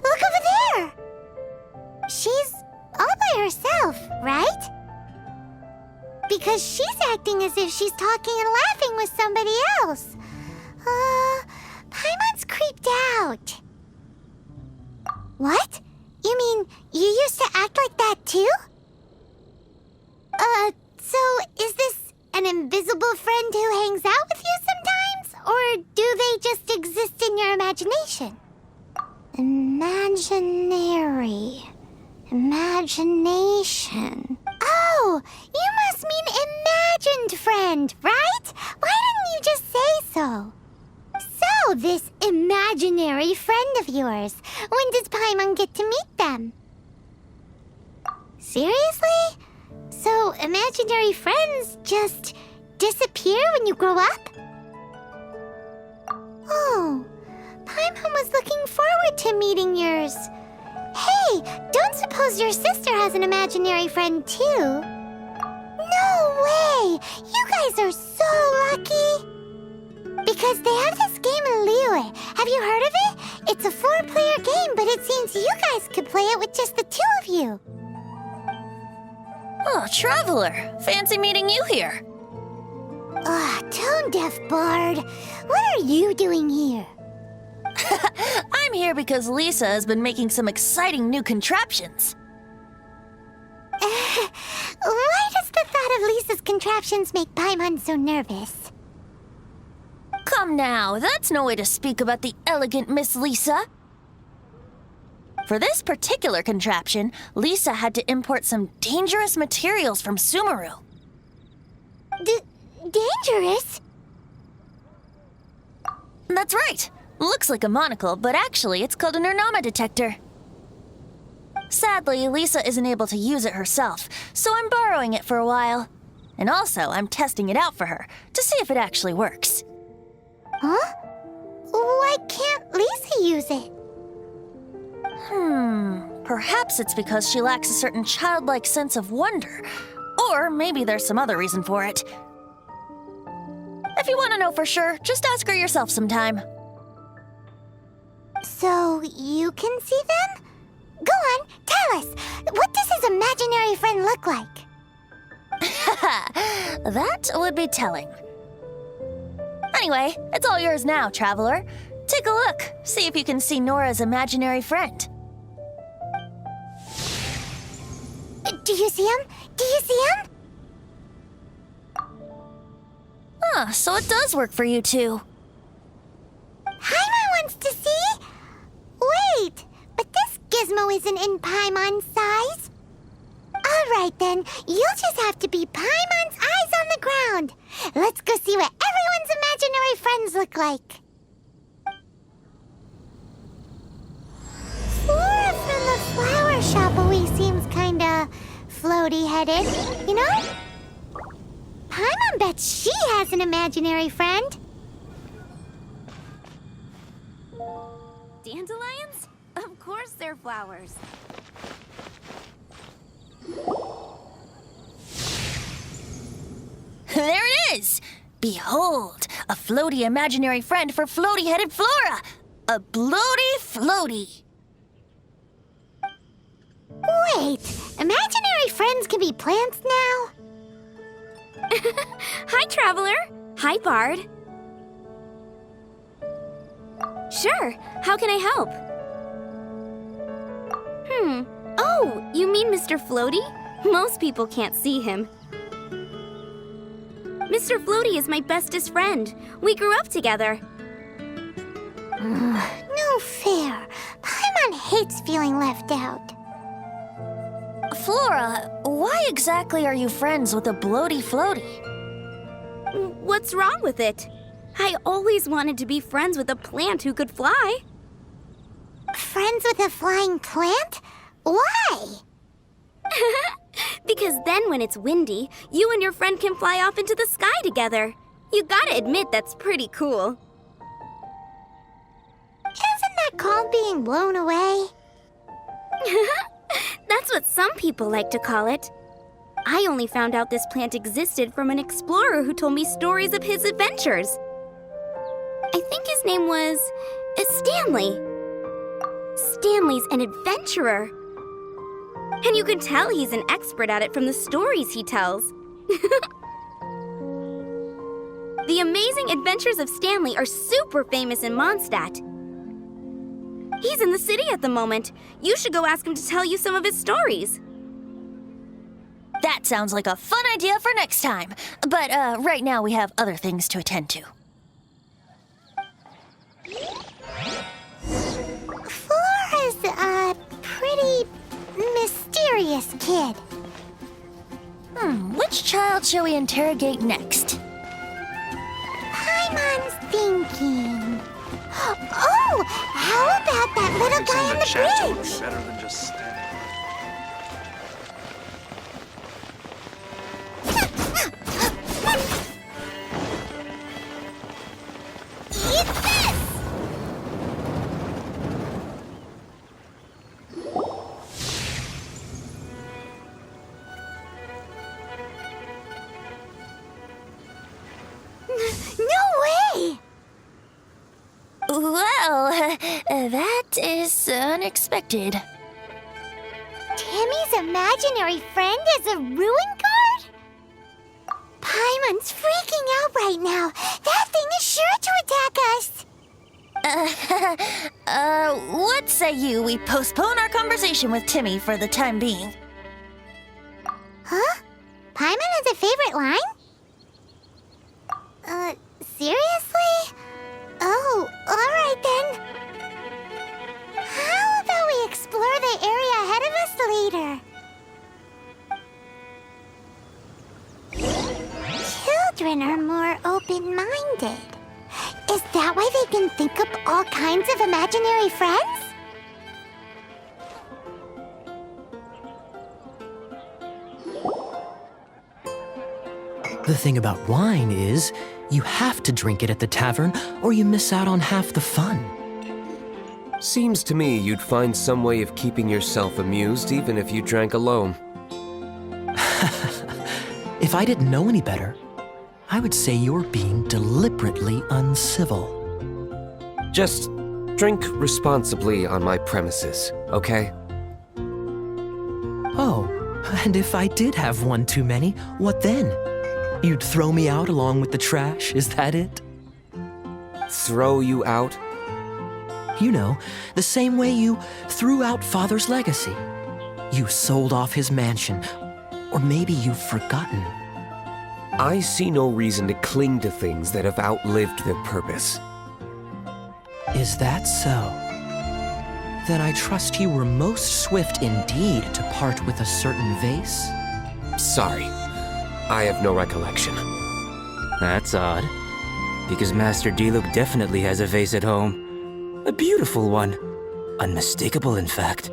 Look over there! She's all by herself, right? Because she's acting as if she's talking and laughing with somebody else. Paimon's creeped out. What? You mean you used to act like that too? So is this an invisible friend who hangs out with you sometimes? Or do they just exist in your imagination? Imagination. Oh, you must mean imagined friend, right? Why didn't you just say so? So, this imaginary friend of yours, when does Paimon get to meet them? Seriously? So, imaginary friends just disappear when you grow up? Oh. Paimon was looking forward to meeting yours. Hey, don't suppose your sister has an imaginary friend too? No way! You guys are so lucky! Because they have this game in Liyue. Have you heard of it? It's a 4-player game, but it seems you guys could play it with just the 2 of you. Oh, Traveler! Fancy meeting you here. Tone-deaf bard. What are you doing here? I'm here because Lisa has been making some exciting new contraptions. Why does the thought of Lisa's contraptions make Paimon so nervous? Come now, that's no way to speak about the elegant Miss Lisa. For this particular contraption, Lisa had to import some dangerous materials from Sumeru. Dangerous? That's right. Looks like a monocle, but actually it's called an Ernama detector. Sadly, Lisa isn't able to use it herself, so I'm borrowing it for a while. And also, I'm testing it out for her, to see if it actually works. Huh? Why can't Lisa use it? Perhaps it's because she lacks a certain childlike sense of wonder. Or maybe there's some other reason for it. If you want to know for sure, just ask her yourself sometime. So, you can see them? Go on, tell us. What does his imaginary friend look like? That would be telling. Anyway, it's all yours now, Traveler. Take a look. See if you can see Nora's imaginary friend. Do you see him? Do you see him? So it does work for you two. Paimon wants to see? Wait, but this gizmo isn't in Paimon's size. All right then, you'll just have to be Paimon's eyes on the ground. Let's go see what everyone's imaginary friends look like. Flora from the flower shop always seems kinda floaty-headed, you know? Paimon bets she has an imaginary friend. Dandelions? Of course they're flowers. There it is! Behold, a floaty imaginary friend for floaty-headed Flora! A bloaty floaty! Wait, imaginary friends can be plants now? Hi, Traveler. Hi, Bard. Sure, how can I help? Oh, you mean Mr. Floaty? Most people can't see him. Mr. Floaty is my bestest friend. We grew up together. No fair. Paimon hates feeling left out. Flora, why exactly are you friends with a bloaty floaty? What's wrong with it? I always wanted to be friends with a plant who could fly. Friends with a flying plant? Why? Because then when it's windy, you and your friend can fly off into the sky together. You gotta admit that's pretty cool. Isn't that called being blown away? That's what some people like to call it. I only found out this plant existed from an explorer who told me stories of his adventures. I think his name was Stanley. Stanley's an adventurer. And you can tell he's an expert at it from the stories he tells. The Amazing Adventures of Stanley are super famous in Mondstadt. He's in the city at the moment. You should go ask him to tell you some of his stories. That sounds like a fun idea for next time. But right now we have other things to attend to. Flora's a pretty mysterious kid. Which child shall we interrogate next? Paimon's thinking. Oh, how about that little guy on the bridge? Better than just standing. Eat this! No way! Well, that is unexpected. Timmy's imaginary friend is a ruin guard? Paimon's freaking out right now. That thing is sure to attack us. What say you we postpone our conversation with Timmy for the time being? Huh? Paimon has a favorite line? Seriously? Oh, alright then. How about we explore the area ahead of us later? Children are more open-minded. Is that why they can think up all kinds of imaginary friends? The thing about wine is, you have to drink it at the tavern, or you miss out on half the fun. Seems to me you'd find some way of keeping yourself amused even if you drank alone. If I didn't know any better, I would say you're being deliberately uncivil. Just drink responsibly on my premises, okay? Oh, and if I did have one too many, what then? You'd throw me out along with the trash, is that it? Throw you out? You know, the same way you threw out Father's legacy. You sold off his mansion, or maybe you've forgotten. I see no reason to cling to things that have outlived their purpose. Is that so? Then I trust you were most swift indeed to part with a certain vase? Sorry, I have no recollection. That's odd, because Master D-Luke definitely has a vase at home. A beautiful one. Unmistakable, in fact.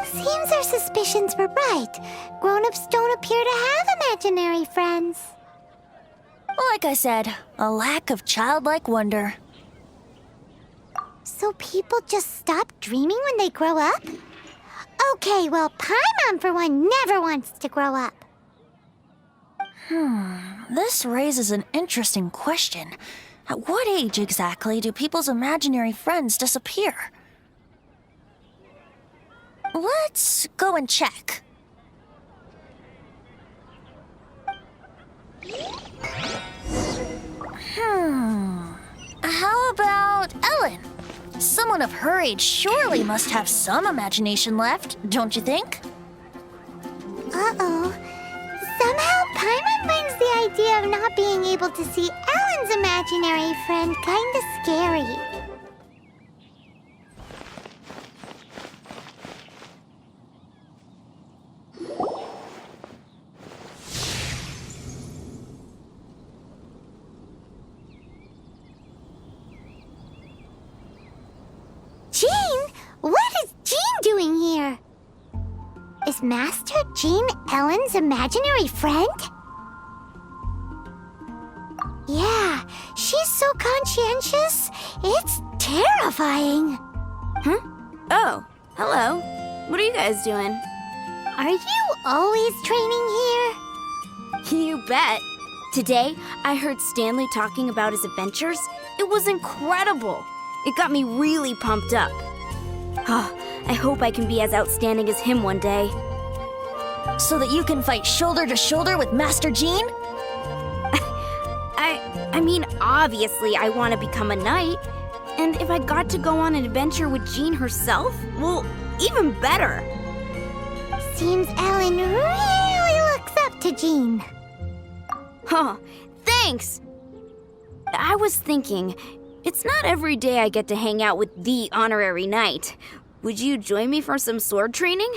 Seems our suspicions were right. Grown-ups don't appear to have imaginary friends. Like I said, a lack of childlike wonder. So people just stop dreaming when they grow up? Okay, well, Paimon, for one, never wants to grow up. This raises an interesting question. At what age exactly do people's imaginary friends disappear? Let's go and check. How about Ellen? Someone of her age surely must have some imagination left, don't you think? Uh-oh. Somehow, Paimon finds the idea of not being able to see Ellen's imaginary friend kinda scary. Is Master Jean Ellen's imaginary friend? Yeah, she's so conscientious, it's terrifying. Huh? Oh, hello. What are you guys doing? Are you always training here? You bet. Today, I heard Stanley talking about his adventures. It was incredible. It got me really pumped up. Oh, I hope I can be as outstanding as him one day. So that you can fight shoulder to shoulder with Master Jean? I mean, obviously I want to become a knight. And if I got to go on an adventure with Jean herself, well, even better. Seems Ellen really looks up to Jean. Huh, thanks! I was thinking, it's not every day I get to hang out with the honorary knight. Would you join me for some sword training?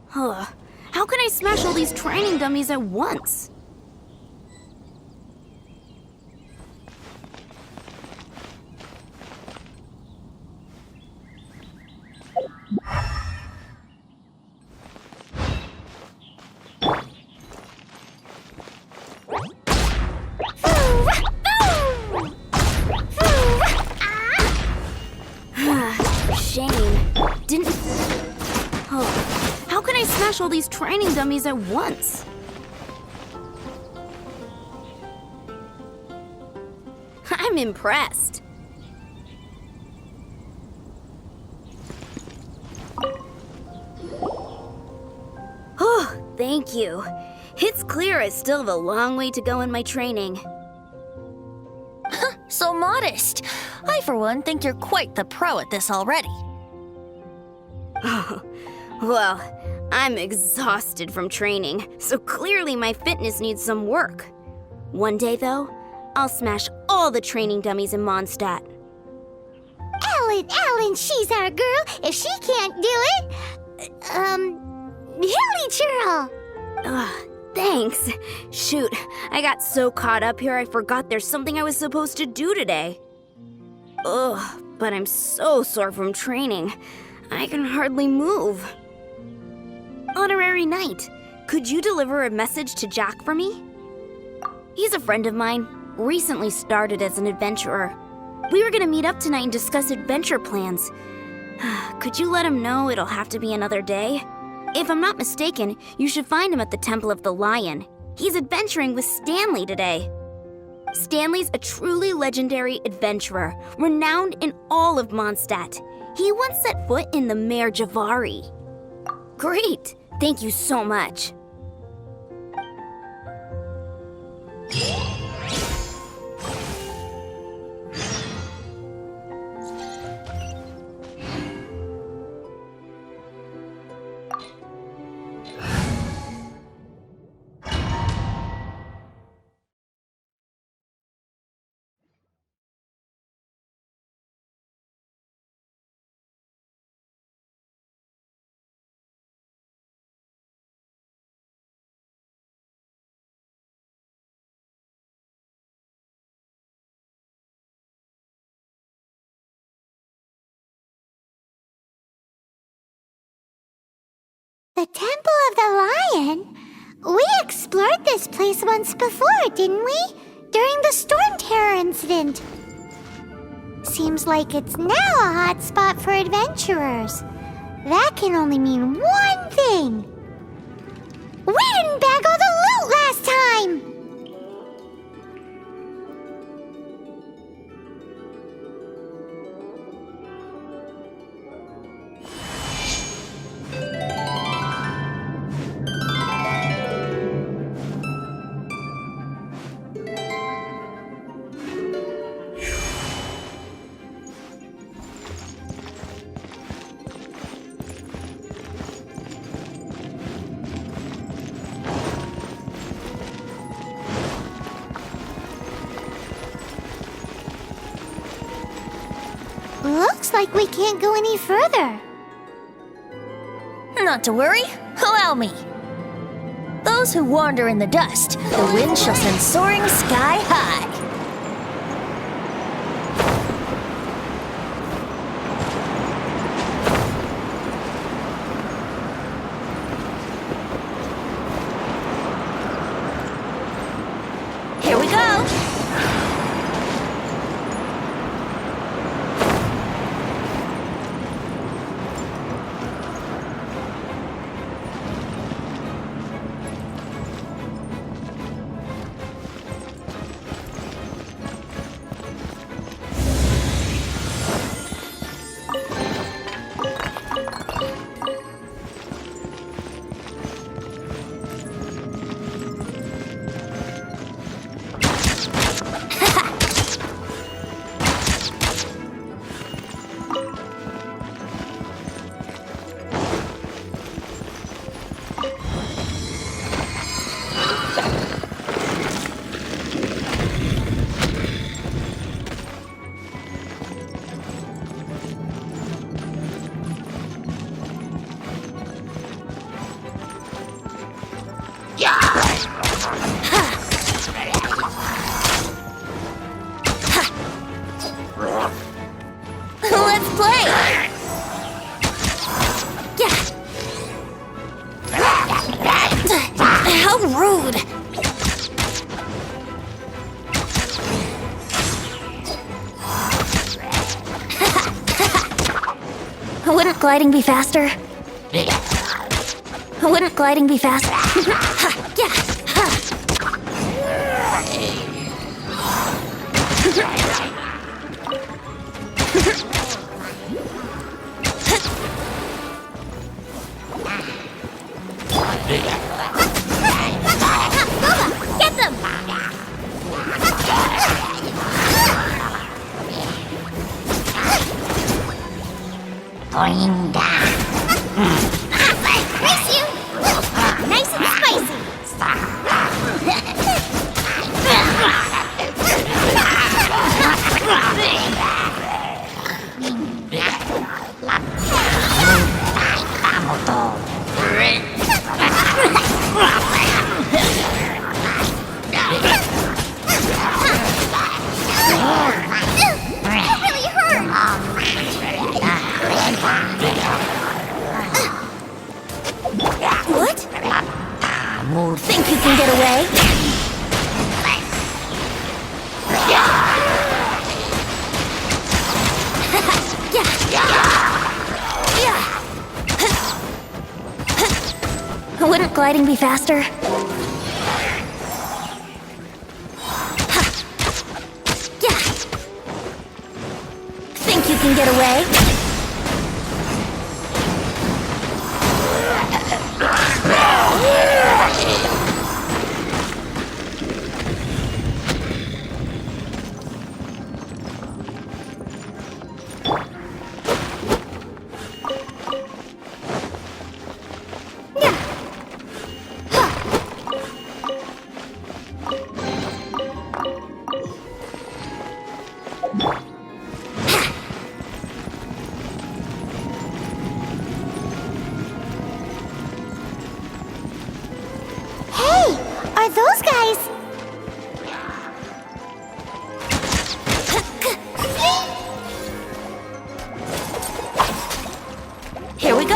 Huh, how can I smash all these training dummies at once? Shame. Didn't... Oh, how can I smash all these training dummies at once? I'm impressed. Oh, thank you. It's clear I still have a long way to go in my training. So modest. I, for one, think you're quite the pro at this already. Well, I'm exhausted from training, so clearly my fitness needs some work. One day, though, I'll smash all the training dummies in Mondstadt. Ellen, she's our girl. If she can't do it, Hilly Churl. Thanks. Shoot, I got so caught up here I forgot there's something I was supposed to do today. Ugh, but I'm so sore from training. I can hardly move. Honorary Knight, could you deliver a message to Jack for me? He's a friend of mine, recently started as an adventurer. We were gonna meet up tonight and discuss adventure plans. Could you let him know it'll have to be another day? If I'm not mistaken, you should find him at the Temple of the Lion. He's adventuring with Stanley today. Stanley's a truly legendary adventurer, renowned in all of Mondstadt. He once set foot in the Mare Javari. Great! Thank you so much. The Temple of the Lion? We explored this place once before, didn't we? During the Storm Terror incident. Seems like it's now a hot spot for adventurers. That can only mean one thing. We didn't bag all the loot last time! Looks like we can't go any further. Not to worry, allow me. Those who wander in the dust, the wind shall send soaring sky high. Here we go! Let's play! How rude! Wouldn't gliding be faster? Wouldn't gliding be faster? Get them! Going down. Race you! Nice and spicy! That really hurt! What? Think you can get away? Wouldn't gliding be faster? Think you can get away? Hey, are those guys? Here we go!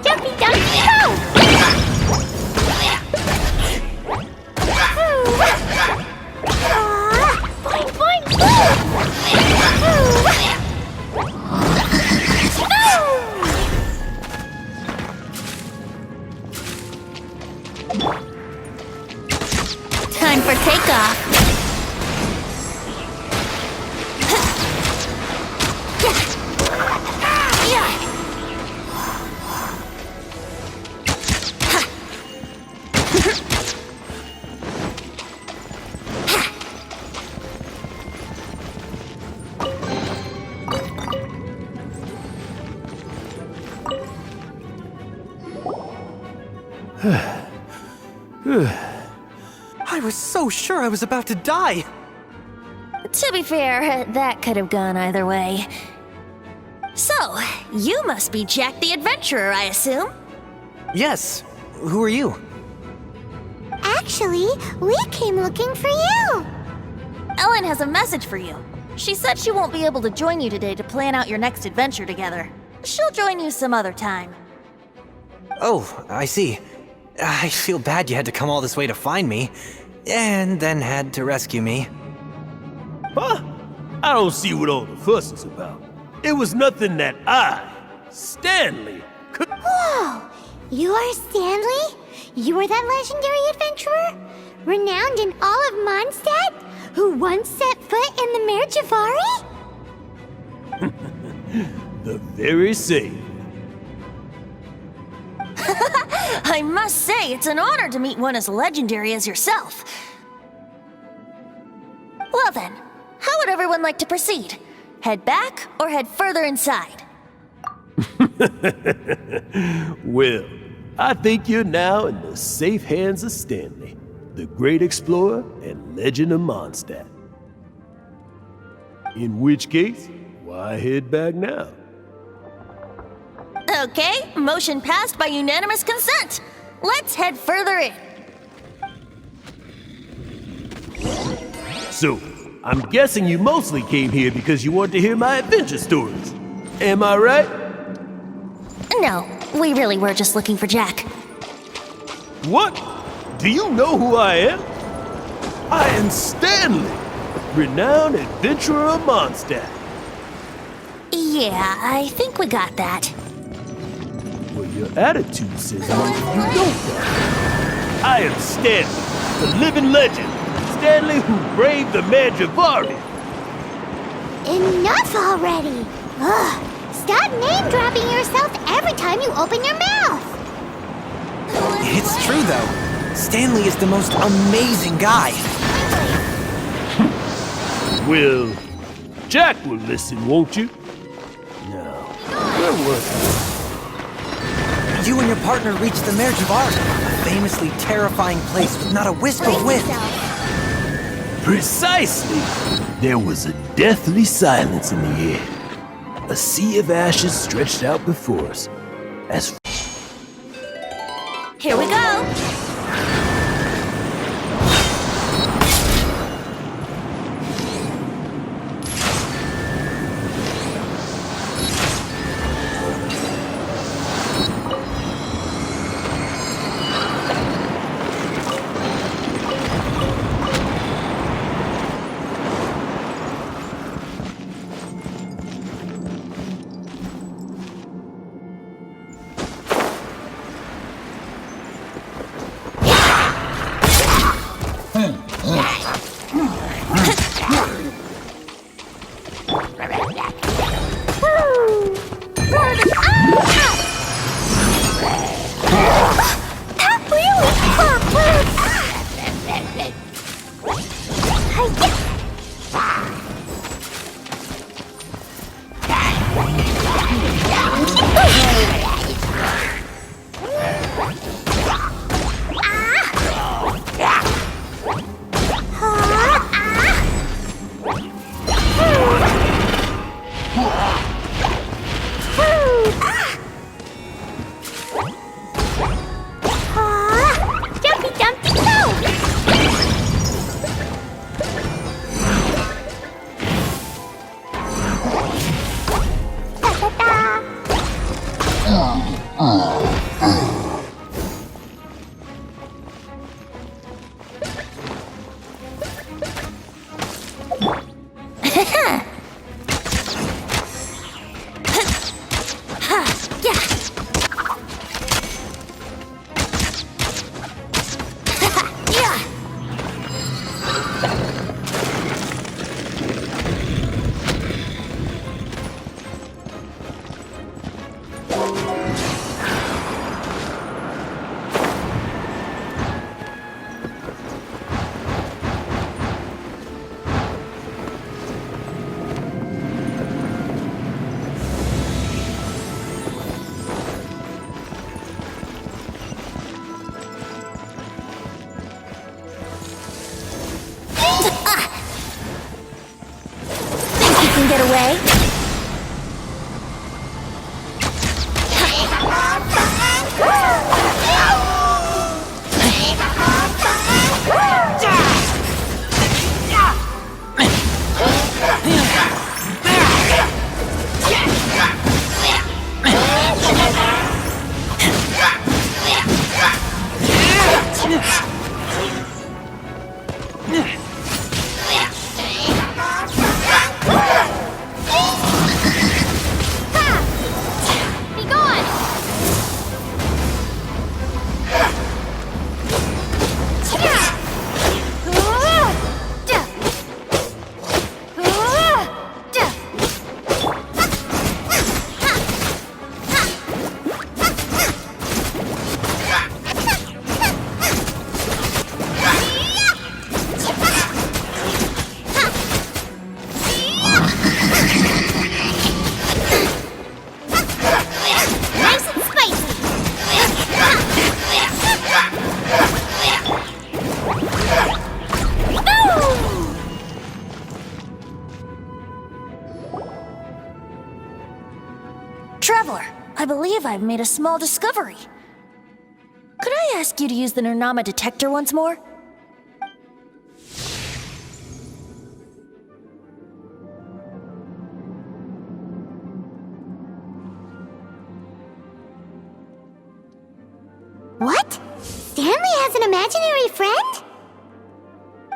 Jumpy, jumpy, go! Boing, boing! Time for takeoff! I was so sure I was about to die. To be fair, that could have gone either way. So, you must be Jack the Adventurer, I assume? Yes. Who are you? Actually, Actually, we came looking for you. Ellen has a message for you. She said she won't be able to join you today to plan out your next adventure together. She'll join you some other time. Oh, I see. I feel bad you had to come all this way to find me, and then had to rescue me. Huh? I don't see what all the fuss is about. It was nothing that Stanley, could. Whoa! You are Stanley? You are that legendary adventurer? Renowned in all of Mondstadt? Who once set foot in the Mare Javari? The very same. I must say, it's an honor to meet one as legendary as yourself. Well then, how would everyone like to proceed? Head back or head further inside? Well, I think you're now in the safe hands of Stanley, the great explorer and legend of Mondstadt. In which case, why head back now? Okay, motion passed by unanimous consent. Let's head further in. So, I'm guessing you mostly came here because you want to hear my adventure stories. Am I right? No, we really were just looking for Jack. What? Do you know who I am? I am Stanley, renowned adventurer of Mondstadt. Yeah, I think we got that. Well, your attitude says maybe you don't know. I am Stanley, the living legend. Stanley who braved the Mare Javari. Enough already! Ugh! Stop name-dropping yourself every time you open your mouth! It's true, though. Stanley is the most amazing guy. Well, Jack will listen, won't you? No. Where was You and your partner reached the Mare Javari, a famously terrifying place with not a wisp of wind. he? Precisely! There was a deathly silence in the air. A sea of ashes stretched out before us. As Here we go. believe I've made a small discovery. Could I ask you to use the Nernama detector once more? What? Stanley has an imaginary friend?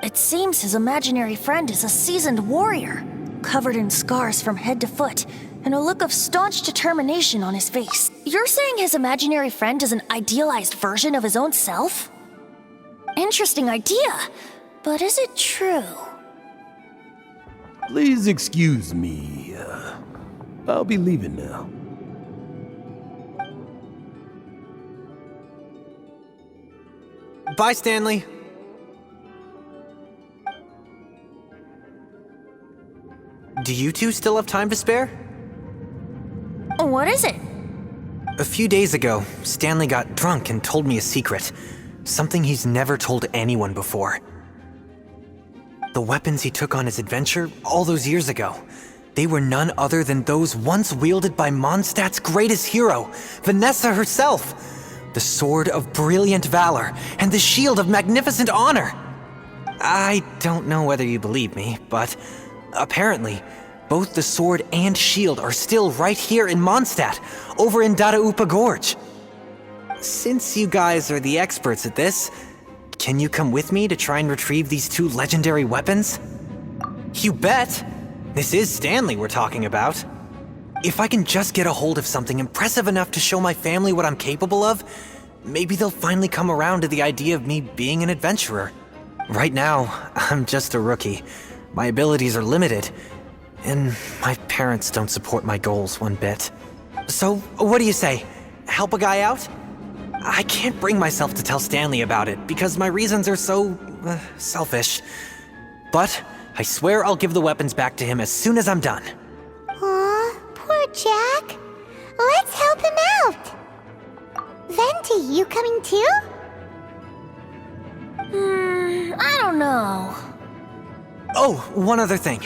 It seems his imaginary friend is a seasoned warrior, covered in scars from head to foot, and a look of staunch determination on his face. You're saying his imaginary friend is an idealized version of his own self? Interesting idea, but is it true? Please excuse me. I'll be leaving now. Bye, Stanley. Do you two still have time to spare? What is it? A few days ago, Stanley got drunk and told me a secret. Something he's never told anyone before. The weapons he took on his adventure all those years ago, they were none other than those once wielded by Mondstadt's greatest hero, Vanessa herself. The Sword of Brilliant Valor and the Shield of Magnificent Honor. I don't know whether you believe me, but apparently, both the sword and shield are still right here in Mondstadt, over in Dadaupa Gorge. Since you guys are the experts at this, can you come with me to try and retrieve these two legendary weapons? You bet! This is Stanley we're talking about. If I can just get a hold of something impressive enough to show my family what I'm capable of, maybe they'll finally come around to the idea of me being an adventurer. Right now, I'm just a rookie. My abilities are limited, and my parents don't support my goals one bit. So, what do you say? Help a guy out? I can't bring myself to tell Stanley about it because my reasons are so selfish. But I swear I'll give the weapons back to him as soon as I'm done. Aw, poor Jack. Let's help him out. Venti, you coming too? I don't know. Oh, one other thing.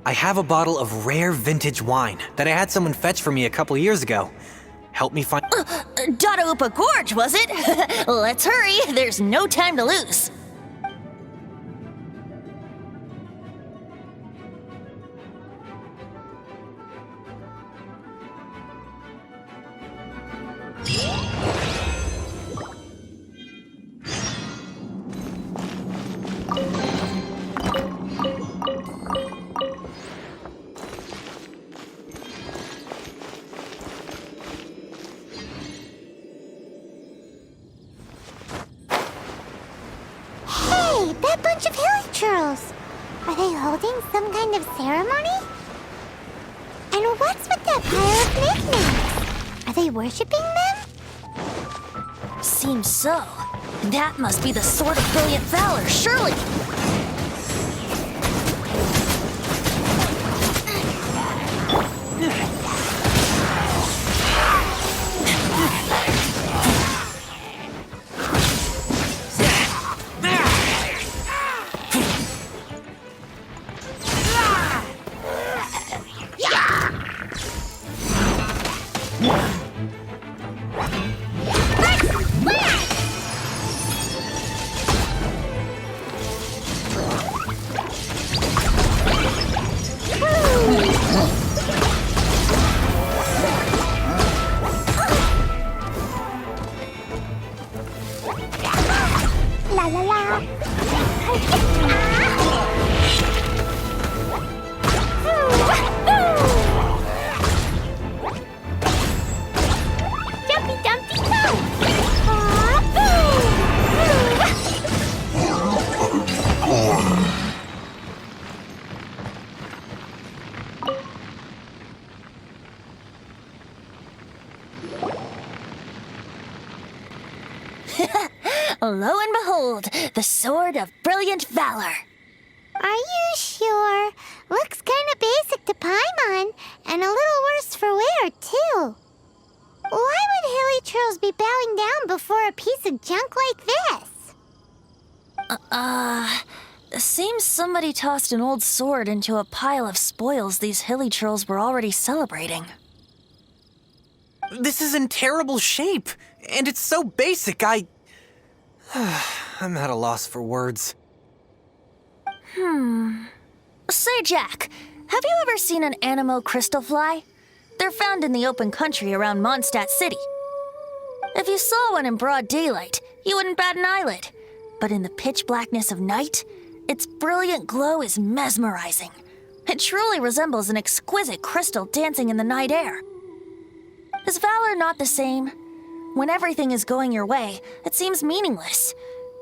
I have a bottle of rare vintage wine that I had someone fetch for me a couple years ago. Help me find... Dadaupa Gorge, was it? Let's hurry, there's no time to lose. Hey, that bunch of hilly churls. Are they holding some kind of ceremony? And what's with that pile of knickknacks? Are they worshipping them? Seems so. That must be the Sword of Brilliant Valor, surely. La la la. Jumpy Dumpty Go! Lo and behold, the Sword of Brilliant Valor. Are you sure? Looks kinda basic to Paimon, and a little worse for wear, too. Why would hilly churls be bowing down before a piece of junk like this? Seems somebody tossed an old sword into a pile of spoils these hilly churls were already celebrating. This is in terrible shape, and it's so basic, I'm at a loss for words. Say, Jack, have you ever seen an Animo crystal fly? They're found in the open country around Mondstadt City. If you saw one in broad daylight, you wouldn't bat an eyelid. But in the pitch blackness of night, its brilliant glow is mesmerizing. It truly resembles an exquisite crystal dancing in the night air. Is valor not the same? When everything is going your way, it seems meaningless,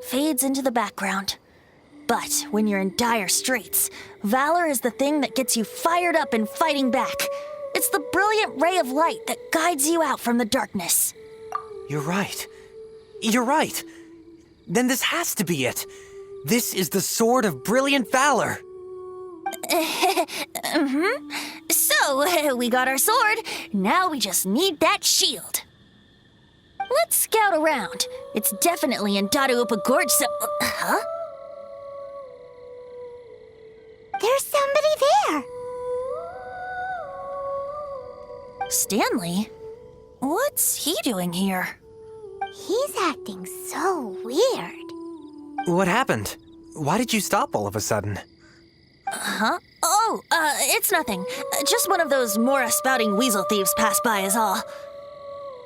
fades into the background. But when you're in dire straits, valor is the thing that gets you fired up and fighting back. It's the brilliant ray of light that guides you out from the darkness. You're right. You're right. Then this has to be it. This is the Sword of Brilliant Valor. So, we got our sword. Now we just need that shield. Let's scout around. It's definitely in Dadaupa Gorge, so... Huh? There's somebody there. Stanley? What's he doing here? He's acting so weird. What happened? Why did you stop all of a sudden? Huh? Oh, it's nothing. Just one of those Mora-spouting weasel thieves passed by is all.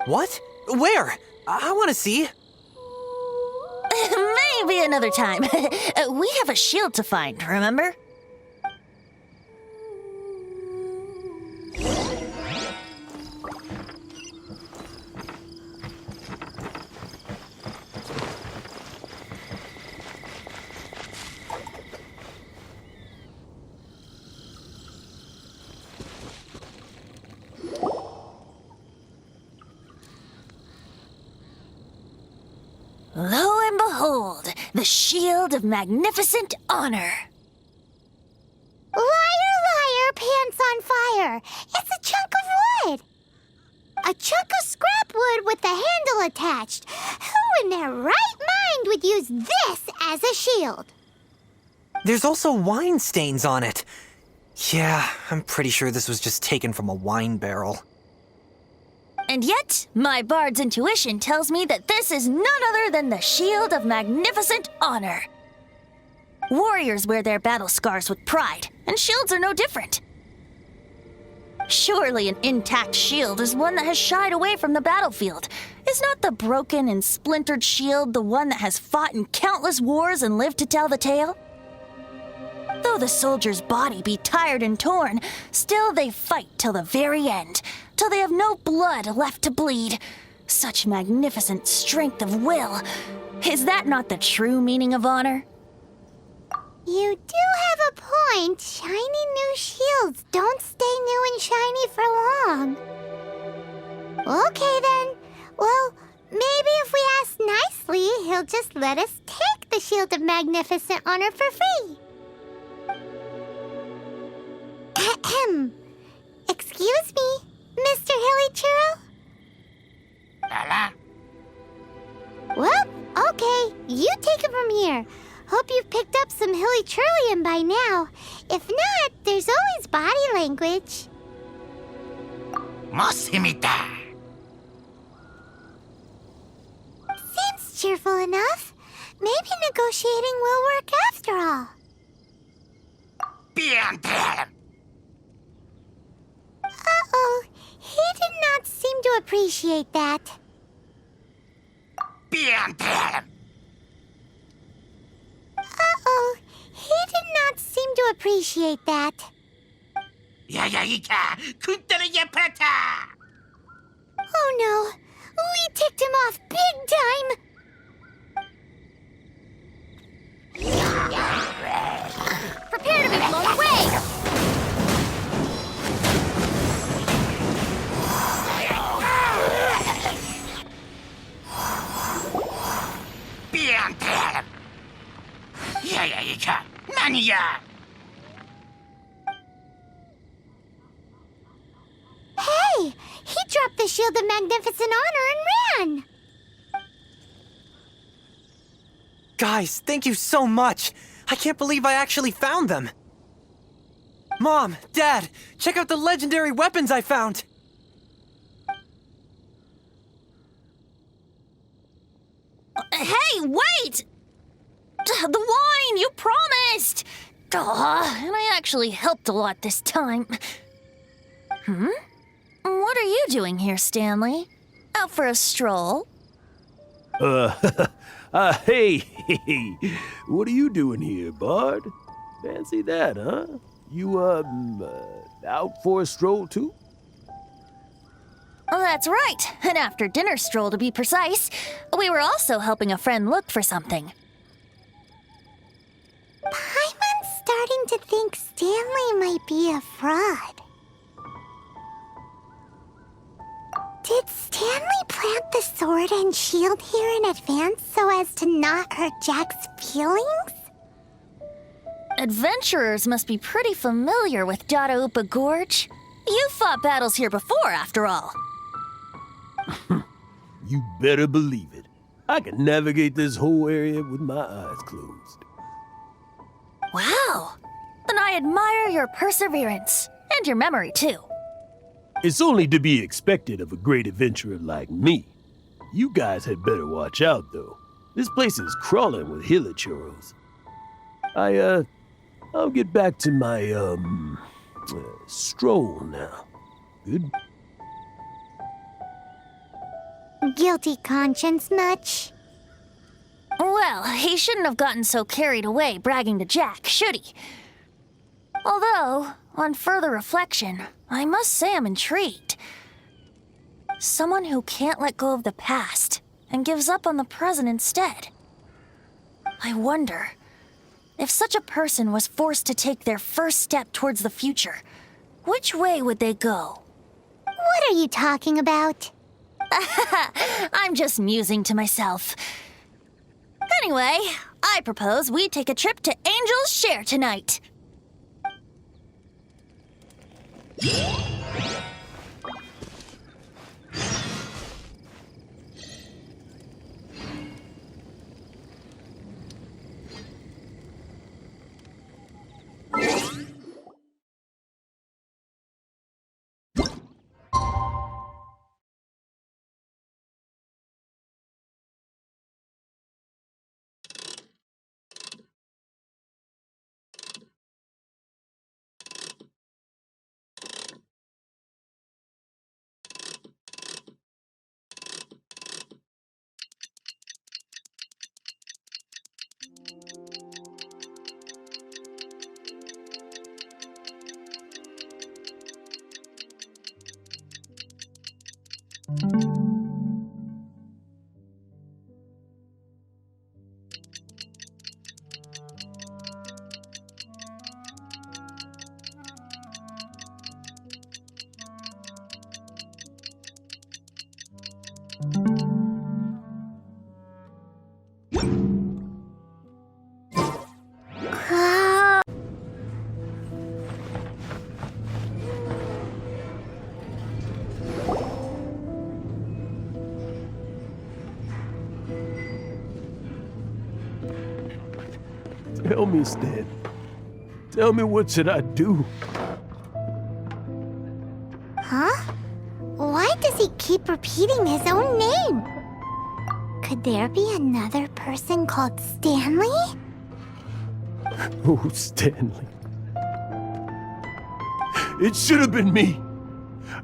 What? Where? I want to see. Maybe another time. We have a shield to find, remember? Lo and behold, the shield of magnificent honor. Liar, liar, pants on fire. It's a chunk of wood. A chunk of scrap wood with the handle attached. Who in their right mind would use this as a shield? There's also wine stains on it. Yeah, I'm pretty sure this was just taken from a wine barrel. And yet, my bard's intuition tells me that this is none other than the Shield of Magnificent Honor. Warriors wear their battle scars with pride, and shields are no different. Surely an intact shield is one that has shied away from the battlefield. Is not the broken and splintered shield the one that has fought in countless wars and lived to tell the tale? Though the soldier's body be tired and torn, still they fight till the very end, till they have no blood left to bleed. Such magnificent strength of will. Is that not the true meaning of honor? You do have a point. Shiny new shields don't stay new and shiny for long. Okay then. Well, maybe if we ask nicely, he'll just let us take the Shield of Magnificent Honor for free. Ahem. Excuse me, Mr. Hilly Churro? Well, okay. You take it from here. Hope you've picked up some Hilly Churlian by now. If not, there's always body language. Seems cheerful enough. Maybe negotiating will work after all. Uh-oh. He did not seem to appreciate that. Uh-oh. He did not seem to appreciate that. Oh no. We ticked him off big time. Prepare to be blown away. Hey! He dropped the Shield of Magnificent Honor and ran! Guys, thank you so much! I can't believe I actually found them! Mom, Dad, check out the legendary weapons I found! Hey, wait! The wine, you promised! And I actually helped a lot this time. What are you doing here, Stanley? Out for a stroll? Hey, what are you doing here, Bard? Fancy that, huh? You, out for a stroll too? Oh, that's right. An after-dinner stroll, to be precise. We were also helping a friend look for something. Paimon's starting to think Stanley might be a fraud. Did Stanley plant the sword and shield here in advance so as to not hurt Jack's feelings? Adventurers must be pretty familiar with Dadaupa Gorge. You've fought battles here before, after all. You better believe it. I can navigate this whole area with my eyes closed. Wow. Then I admire your perseverance. And your memory, too. It's only to be expected of a great adventurer like me. You guys had better watch out, though. This place is crawling with hilichurros. I'll get back to my, stroll now. Good? Guilty conscience much? Well, he shouldn't have gotten so carried away bragging to Jack, should he? Although, on further reflection, I must say I'm intrigued. Someone who can't let go of the past and gives up on the present instead. I wonder, if such a person was forced to take their first step towards the future, which way would they go? What are you talking about? I'm just musing to myself. Anyway, I propose we take a trip to Angel's Share tonight. Tell me, Stan. Tell me, what should I do? Huh? Why does he keep repeating his own name? Could there be another person called Stanley? Oh, Stanley. It should have been me.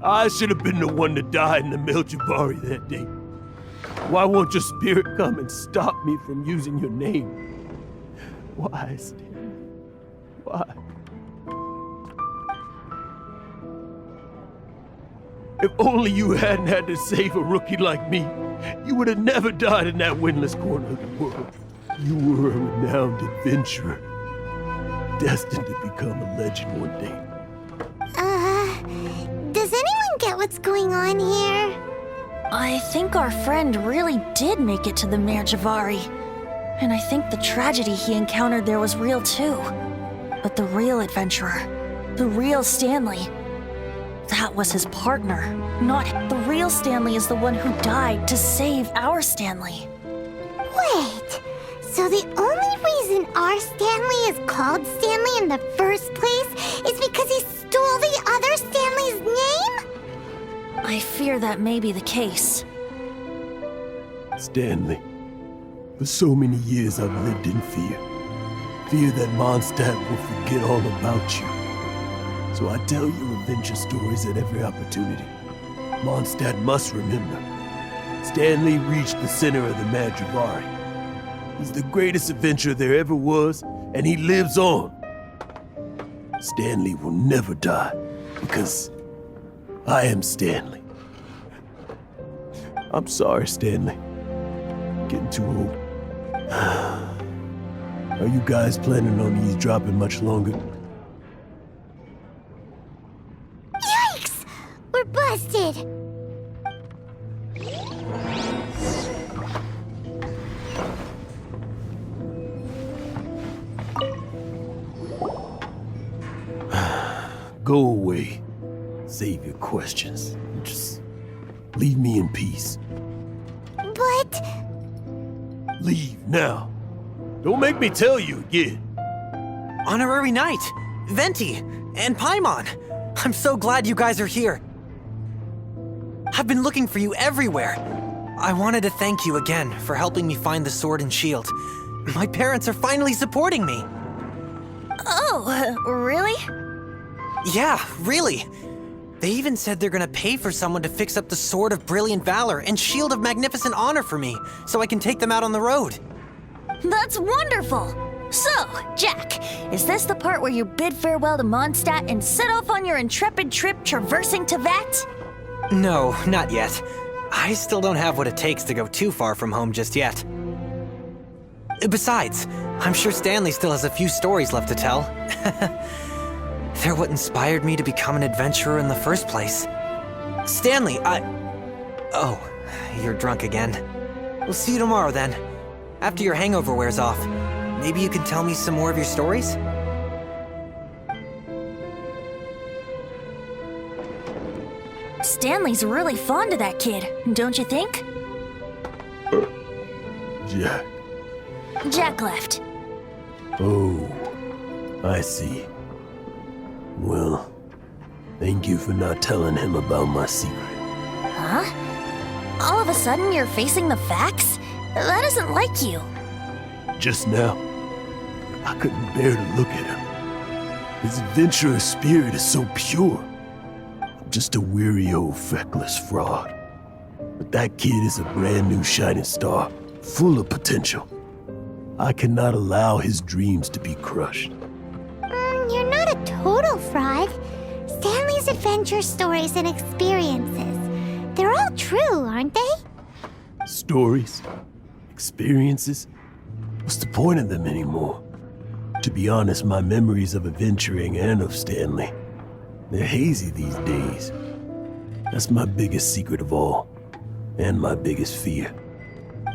I should have been the one to die in the Melchivari that day. Why won't your spirit come and stop me from using your name? Why, Stanley? Why? If only you hadn't had to save a rookie like me, you would have never died in that windless corner of the world. You were a renowned adventurer, destined to become a legend one day. Does anyone get what's going on here? I think our friend really did make it to the Melchivari. And I think the tragedy he encountered there was real too. But the real adventurer, the real Stanley, that was his partner. Not the real Stanley is the one who died to save our Stanley. Wait, so the only reason our Stanley is called Stanley in the first place is because he stole the other Stanley's name? I fear that may be the case. Stanley, For so many years I've lived in fear. Fear that Mondstadt will forget all about you. So I tell you adventure stories at every opportunity. Mondstadt must remember. Stanley reached the center of the Madrivari. He's the greatest adventurer there ever was, and he lives on. Stanley will never die, because I am Stanley. I'm sorry, Stanley. Getting too old. Are you guys planning on eavesdropping much longer? Yikes! We're busted! Go away. Save your questions. Just leave me in peace. But... Leave now. Don't make me tell you again. Honorary Knight, Venti, and Paimon. I'm so glad you guys are here. I've been looking for you everywhere. I wanted to thank you again for helping me find the sword and shield. My parents are finally supporting me. Oh, really? Yeah, really. They even said they're gonna pay for someone to fix up the Sword of Brilliant Valor and Shield of Magnificent Honor for me, so I can take them out on the road. That's wonderful! So, Jack, is this the part where you bid farewell to Mondstadt and set off on your intrepid trip traversing Teyvat? No, not yet. I still don't have what it takes to go too far from home just yet. Besides, I'm sure Stanley still has a few stories left to tell. They're what inspired me to become an adventurer in the first place. Stanley, Oh, you're drunk again. We'll see you tomorrow then. After your hangover wears off. Maybe you can tell me some more of your stories? Stanley's really fond of that kid, don't you think? Jack. Jack left. Oh, I see. Well, thank you for not telling him about my secret. Huh? All of a sudden you're facing the facts? That isn't like you. Just now, I couldn't bear to look at him. His adventurous spirit is so pure. I'm just a weary old feckless fraud. But that kid is a brand new shining star, full of potential. I cannot allow his dreams to be crushed. You're not a total fraud. Stanley's adventure stories and experiences, they're all true, aren't they? Stories? Experiences? What's the point of them anymore? To be honest, my memories of adventuring and of Stanley, they're hazy these days. That's my biggest secret of all, and my biggest fear.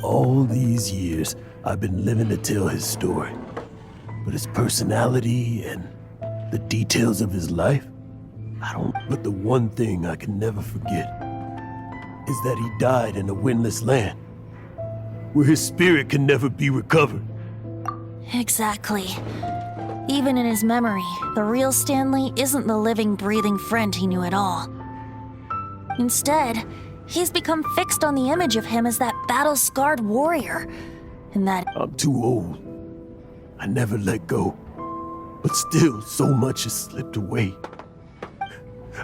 All these years, I've been living to tell his story. But his personality and the details of his life, I don't. But the one thing I can never forget is that he died in a windless land, where his spirit can never be recovered. Exactly. Even in his memory, the real Stanley isn't the living, breathing friend he knew at all. Instead, he's become fixed on the image of him as that battle-scarred warrior, and that... I'm too old. I never let go. But still, so much has slipped away.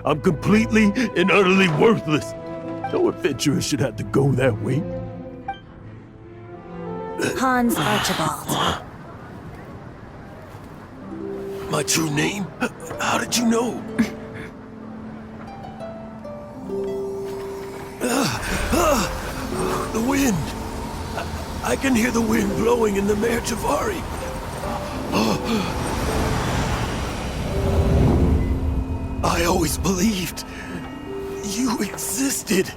I'm completely and utterly worthless. No adventurer should have to go that way. Hans Archibald. My true name? How did you know? The wind. I can hear the wind blowing in the Madrivari. I always believed you existed.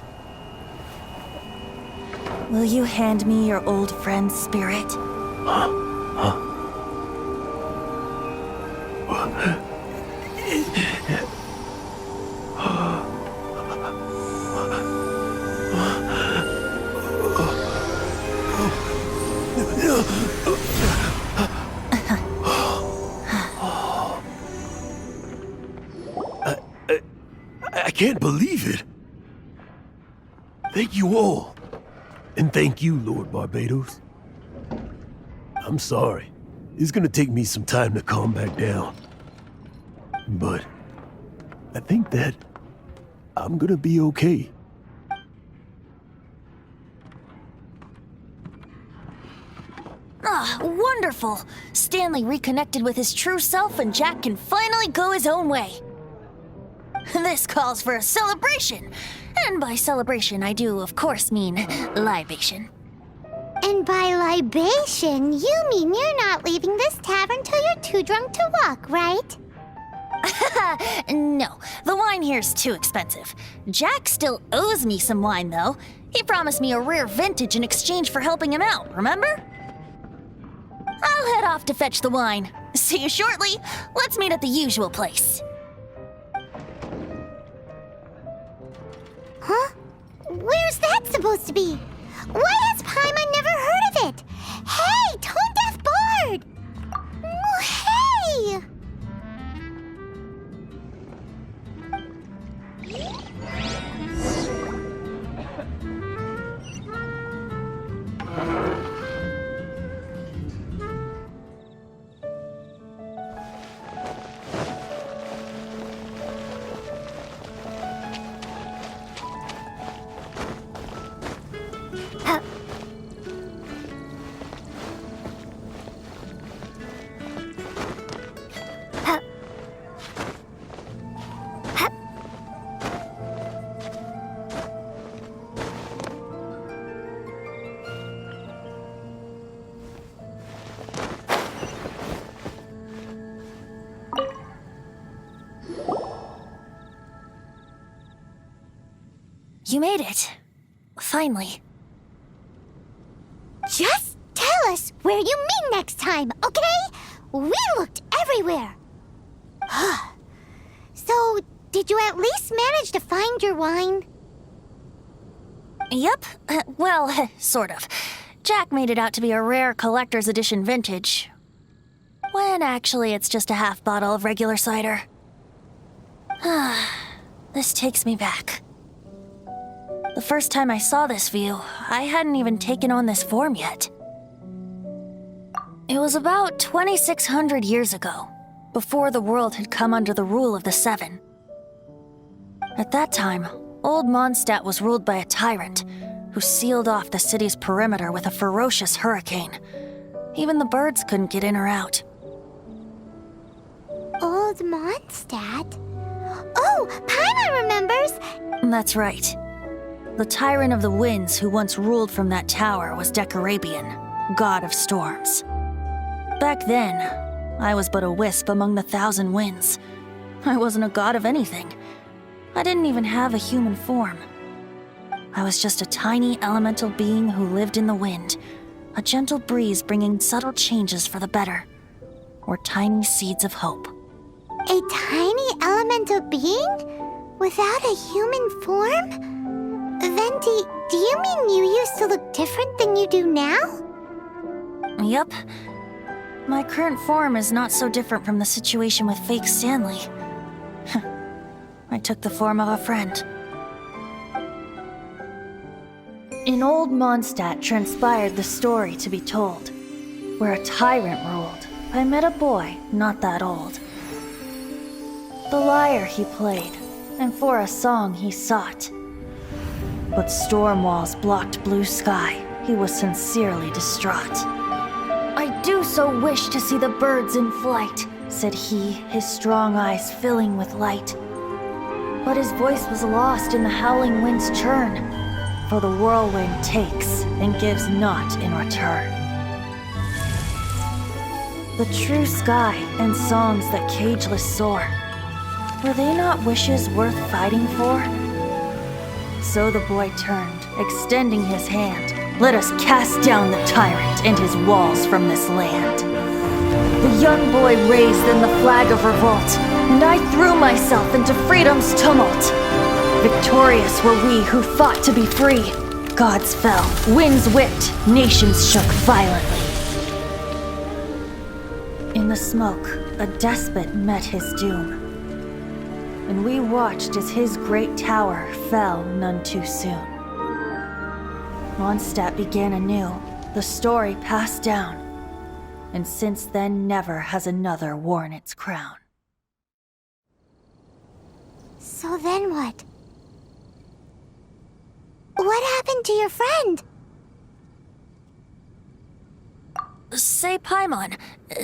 Will you hand me your old friend's spirit? I can't believe it. Thank you all. And thank you, Lord Barbados. I'm sorry. It's gonna take me some time to calm back down. But I think that I'm gonna be okay. Ah, wonderful! Stanley reconnected with his true self and Jack can finally go his own way. This calls for a celebration. And by celebration, I do, of course, mean libation. And by libation, you mean you're not leaving this tavern till you're too drunk to walk, right? No, the wine here's too expensive. Jack still owes me some wine, though. He promised me a rare vintage in exchange for helping him out, remember? I'll head off to fetch the wine. See you shortly. Let's meet at the usual place. Huh? Where's that supposed to be? Why has Paimon never heard of it? Hey, Tone Deaf Bard! Hey! You made it. Finally. Just tell us where you meet next time, okay? We looked everywhere. So, did you at least manage to find your wine? Yep. Well, sort of. Jack made it out to be a rare collector's edition vintage. When actually it's just a half bottle of regular cider. This takes me back. The first time I saw this view, I hadn't even taken on this form yet. It was about 2,600 years ago, before the world had come under the rule of the Seven. At that time, Old Mondstadt was ruled by a tyrant who sealed off the city's perimeter with a ferocious hurricane. Even the birds couldn't get in or out. Old Mondstadt? Oh, Paimon remembers! That's right. The tyrant of the winds who once ruled from that tower was Decarabian, god of storms. Back then, I was but a wisp among the thousand winds. I wasn't a god of anything. I didn't even have a human form. I was just a tiny elemental being who lived in the wind, a gentle breeze bringing subtle changes for the better, or tiny seeds of hope. A tiny elemental being? Without a human form? Venti, do you mean you used to look different than you do now? Yup. My current form is not so different from the situation with fake Stanley. I took the form of a friend. In Old Mondstadt transpired the story to be told, where a tyrant ruled. I met a boy not that old. The lyre he played, and for a song he sought. But storm walls blocked blue sky. He was sincerely distraught. I do so wish to see the birds in flight, said he, his strong eyes filling with light. But his voice was lost in the howling wind's churn, for the whirlwind takes and gives not in return. The true sky and songs that cageless soar, were they not wishes worth fighting for? So the boy turned, extending his hand. Let us cast down the tyrant and his walls from this land. The young boy raised then the flag of revolt, and I threw myself into freedom's tumult. Victorious were we who fought to be free. Gods fell, winds whipped, nations shook violently. In the smoke, a despot met his doom. And we watched as his great tower fell none too soon. Mondstadt began anew, the story passed down, and since then never has another worn its crown. So then what? What happened to your friend? Say, Paimon,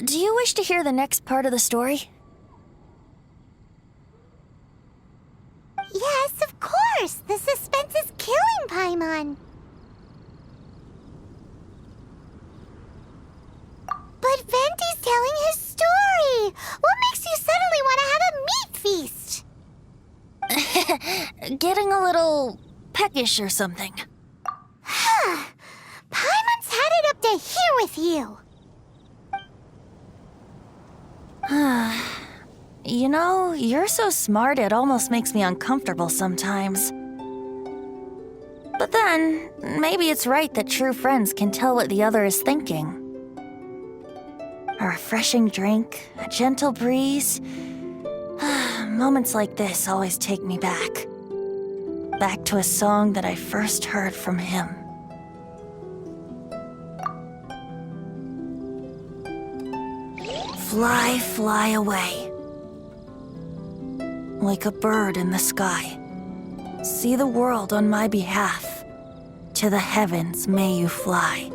do you wish to hear the next part of the story? Yes, of course! The suspense is killing Paimon! But Venti's telling his story! What makes you suddenly want to have a meat feast? Getting a little peckish or something. Paimon's had it up to here with you! You know, you're so smart it almost makes me uncomfortable sometimes. But then, maybe it's right that true friends can tell what the other is thinking. A refreshing drink, a gentle breeze. Moments like this always take me back. Back to a song that I first heard from him. Fly, fly away. Like a bird in the sky. See the world on my behalf. To the heavens may you fly.